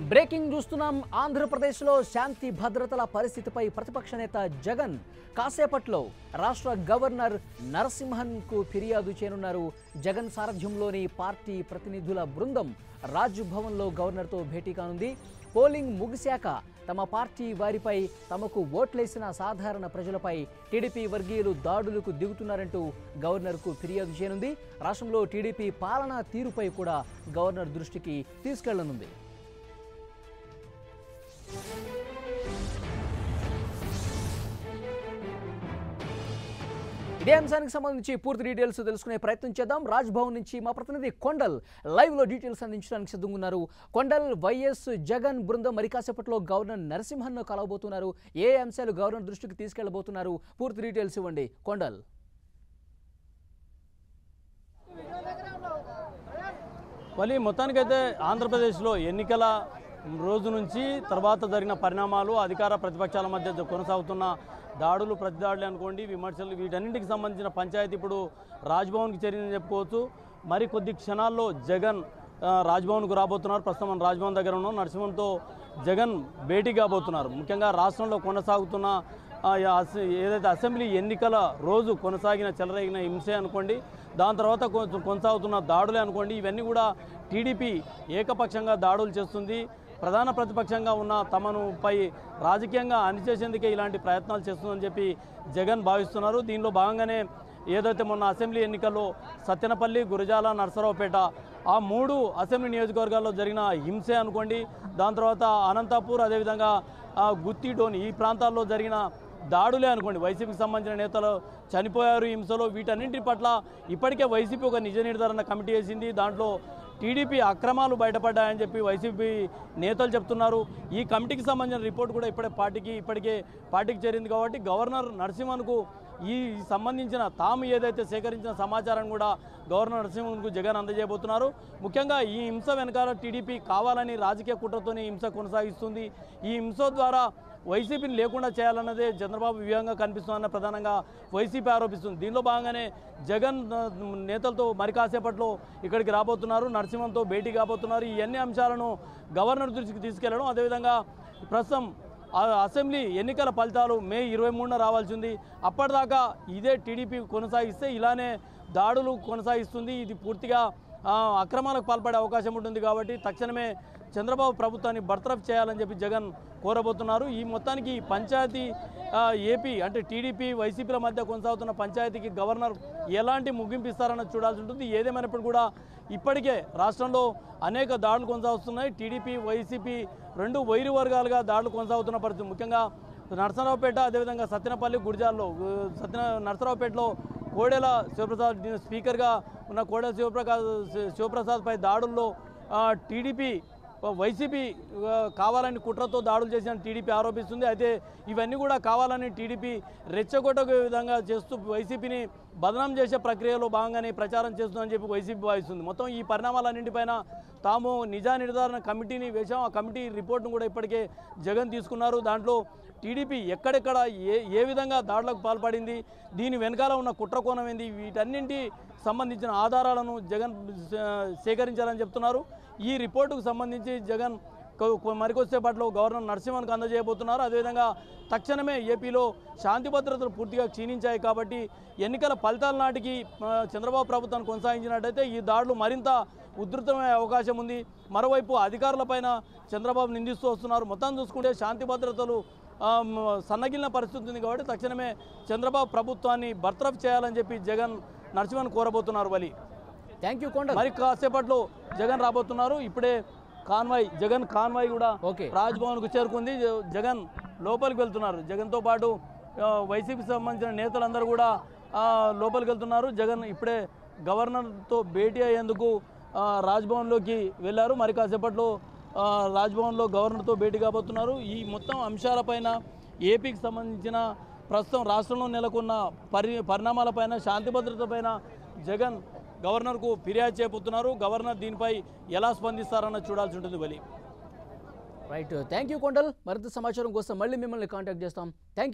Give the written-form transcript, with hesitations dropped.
Breaking చూస్తున్నాం. ఆంధ్రప్రదేశ్లో శాంతి భద్రతల పరిస్థితిపై ప్రతిపక్ష నేత జగన్ కాసేపట్లో రాష్ట్ర గవర్నర్ నరసింహన్కు ఫిర్యాదు చేయనున్నారు. జగన్ సారథ్యంలోని పార్టీ ప్రతినిధుల బృందం రాజ్భవన్లో గవర్నర్తో భేటీ కానుంది. పోలింగ్ ముగిశాక తమ పార్టీ వారిపై, తమకు ఓట్లేసిన సాధారణ ప్రజలపై టీడీపీ వర్గీయులు దాడులకు దిగుతున్నారంటూ గవర్నర్కు ఫిర్యాదు చేయనుంది. రాష్ట్రంలో టీడీపీ పాలనా తీరుపై కూడా గవర్నర్ దృష్టికి తీసుకెళ్లనుంది. ఇదే అంశానికి సంబంధించి పూర్తి డీటెయిల్స్ తెలుసుకునే ప్రయత్నం చేద్దాం. రాజ్భవన్ నుంచి మా ప్రతినిధి కొండల్ లైవ్లో డీటెయిల్స్ అందించడానికి సిద్ధంగా ఉన్నారు. కొండల్, వైఎస్ జగన్ బృందం మరి కాసేపట్లో గవర్నర్ నరసింహన్ను కలవబోతున్నారు. ఏ అంశాలు గవర్నర్ దృష్టికి తీసుకెళ్లబోతున్నారు? పూర్తి డీటెయిల్స్ ఇవ్వండి కొండల్. మళ్ళీ మొత్తానికైతే ఆంధ్రప్రదేశ్లో ఎన్నికల రోజు నుంచి తర్వాత జరిగిన పరిణామాలు, అధికార ప్రతిపక్షాల మధ్య కొనసాగుతున్న దాడులు, ప్రతిదాడులు అనుకోండి, విమర్శలు, వీటన్నింటికి సంబంధించిన పంచాయతీ ఇప్పుడు రాజ్భవన్కి చేరిందని చెప్పుకోవచ్చు. మరి కొద్ది క్షణాల్లో జగన్ రాజ్భవన్కు రాబోతున్నారు. ప్రస్తుతం మనం రాజ్భవన్ దగ్గర ఉన్నాం. నరసింహన్తో జగన్ భేటీ కాబోతున్నారు. ముఖ్యంగా రాష్ట్రంలో కొనసాగుతున్న ఏదైతే అసెంబ్లీ ఎన్నికల రోజు కొనసాగిన చెలరేగిన హింసే అనుకోండి, దాని తర్వాత కొనసాగుతున్న దాడులే అనుకోండి, ఇవన్నీ కూడా టీడీపీ ఏకపక్షంగా దాడులు చేస్తుంది. ప్రధాన ప్రతిపక్షంగా ఉన్న తమను పై రాజకీయంగా అణిచేసేందుకే ఇలాంటి ప్రయత్నాలు చేస్తుందని చెప్పి జగన్ భావిస్తున్నారు. దీనిలో భాగంగానే ఏదైతే మొన్న అసెంబ్లీ ఎన్నికల్లో సత్తెనపల్లి, గురజాల, నరసరావుపేట ఆ 3 అసెంబ్లీ నియోజకవర్గాల్లో జరిగిన హింసే అనుకోండి, దాని తర్వాత అనంతపూర్, అదేవిధంగా గుత్తి, డోని ఈ ప్రాంతాల్లో జరిగిన దాడులే అనుకోండి, వైసీపీకి సంబంధించిన నేతలు చనిపోయారు హింసలో. వీటన్నింటి పట్ల ఇప్పటికే వైసీపీ ఒక నిజ నిర్ధారణ కమిటీ వేసింది. దాంట్లో టీడీపీ అక్రమాలు బయటపడ్డాయని చెప్పి వైసీపీ నేతలు చెప్తున్నారు. ఈ కమిటీకి సంబంధించిన రిపోర్ట్ కూడా ఇప్పటికే పార్టీకి చేరింది. కాబట్టి గవర్నర్ నరసింహన్కు ఈ సంబంధించిన తాము ఏదైతే సేకరించిన సమాచారం కూడా గవర్నర్ నరసింహన్కు జగన్ అందజేయబోతున్నారు. ముఖ్యంగా ఈ హింస వెనకాల టీడీపీ కావాలని రాజకీయ కుట్రతోనే హింస కొనసాగిస్తుంది. ఈ హింస ద్వారా వైసీపీని లేకుండా చేయాలన్నదే చంద్రబాబు వ్యూహంగా కనిపిస్తుందన్న ప్రధానంగా వైసీపీ ఆరోపిస్తుంది. దీనిలో భాగంగానే జగన్ నేతలతో మరి కాసేపట్లో ఇక్కడికి రాబోతున్నారు. నరసింహన్తో భేటీ కాబోతున్నారు. ఈ అన్ని అంశాలను గవర్నర్ దృష్టికి తీసుకెళ్లడం, అదేవిధంగా ప్రస్తుతం అసెంబ్లీ ఎన్నికల ఫలితాలు మే 23న రావాల్సింది. అప్పటిదాకా ఇదే టీడీపీ కొనసాగిస్తే ఇలానే దాడులు కొనసాగిస్తుంది. ఇది పూర్తిగా అక్రమాలకు పాల్పడే అవకాశం ఉంటుంది. కాబట్టి తక్షణమే చంద్రబాబు ప్రభుత్వాన్ని బర్తరఫ్ చేయాలని చెప్పి జగన్ కోరబోతున్నారు. ఈ మొత్తానికి పంచాయతీ ఏపీ అంటే టీడీపీ, వైసీపీల మధ్య కొనసాగుతున్న పంచాయతీకి గవర్నర్ ఎలాంటి ముగింపు ఇస్తారన్నది చూడాల్సి ఉంటుంది. ఏదేమైనప్పుడు కూడా ఇప్పటికే రాష్ట్రంలో అనేక దాడులు కొనసాగుతున్నాయి. టీడీపీ, వైసీపీ రెండు వైరు వర్గాలుగా దాడులు కొనసాగుతున్న పరిస్థితి. ముఖ్యంగా నరసరావుపేట, అదేవిధంగా సత్తెనపల్లి, గుడిజాల్లో నరసరావుపేటలో కోడెల శివప్రసాద్ స్పీకర్గా ఉన్న కోడెల శివప్రసాద్పై దాడుల్లో టీడీపీ, వైసీపీ కావాలని కుట్రతో దాడులు చేసిన టీడీపీ ఆరోపిస్తుంది. అయితే ఇవన్నీ కూడా కావాలని టీడీపీ రెచ్చగొట్టే విధంగా చేస్తూ వైసీపీని బదనాం చేసే ప్రక్రియలో భాగంగానే ప్రచారం చేస్తుందని చెప్పి వైసీపీ భావిస్తుంది. మొత్తం ఈ పరిణామాలన్నింటిపైన తాము నిజా నిర్ధారణ కమిటీని వేశాం. ఆ కమిటీ రిపోర్ట్ను కూడా ఇప్పటికే జగన్ తీసుకున్నారు. దాంట్లో టీడీపీ ఎక్కడెక్కడ ఏ విధంగా దాడులకు పాల్పడింది, దీని వెనకాల ఉన్న కుట్ర కోణం ఏంది, వీటన్నింటి సంబంధించిన ఆధారాలను జగన్ సేకరించాలని చెప్తున్నారు. ఈ రిపోర్టుకు సంబంధించి జగన్ మరికొద్దిసేపట్లో గవర్నర్ నరసింహన్కు అందజేయబోతున్నారు. అదేవిధంగా తక్షణమే ఏపీలో శాంతి భద్రతలు పూర్తిగా క్షీణించాయి. కాబట్టి ఎన్నికల ఫలితాల నాటికి చంద్రబాబు ప్రభుత్వాన్ని కొనసాగించినట్టయితే ఈ దాడులు మరింత ఉధృతమయ్యే అవకాశం ఉంది. మరోవైపు అధికారులపైన చంద్రబాబు నిందిస్తూ వస్తున్నారు. మొత్తం చూసుకుంటే శాంతి భద్రతలు సన్నగిలిన పరిస్థితి ఉంది. కాబట్టి తక్షణమే చంద్రబాబు ప్రభుత్వాన్ని బర్తరఫ్ చేయాలని చెప్పి జగన్ నరసింహన్ కోరబోతున్నారు. వలి థ్యాంక్ యూ కొండ. మరి కాసేపట్లో జగన్ రాబోతున్నారు. ఇప్పుడే జగన్ కాన్వాయ్ కూడా రాజ్భవన్కు చేరుకుంది. జగన్ లోపలికి వెళ్తున్నారు. జగన్తో పాటు వైసీపీకి సంబంధించిన నేతలందరూ కూడా లోపలికి వెళ్తున్నారు. జగన్ ఇప్పుడే గవర్నర్తో భేటీ అయ్యేందుకు రాజ్భవన్లోకి వెళ్ళారు. మరి కాసేపట్లో రాజ్భవన్లో గవర్నర్తో భేటీ కాబోతున్నారు. ఈ మొత్తం అంశాలపైన, ఏపీకి సంబంధించిన ప్రస్తుతం రాష్ట్రంలో నెలకొన్న పరిణామాలపైన, శాంతి భద్రతపైన జగన్ గవర్నర్కు ఫిర్యాదు చేయబోతున్నారు. గవర్నర్ దీనిపై ఎలా స్పందిస్తారన్నది చూడాల్సి ఉంటుంది. బలి రైట్, థ్యాంక్ యూ కొండల్. మరింత సమాచారం కోసం మళ్ళీ మిమ్మల్ని కాంటాక్ట్ చేస్తాం. Thank you.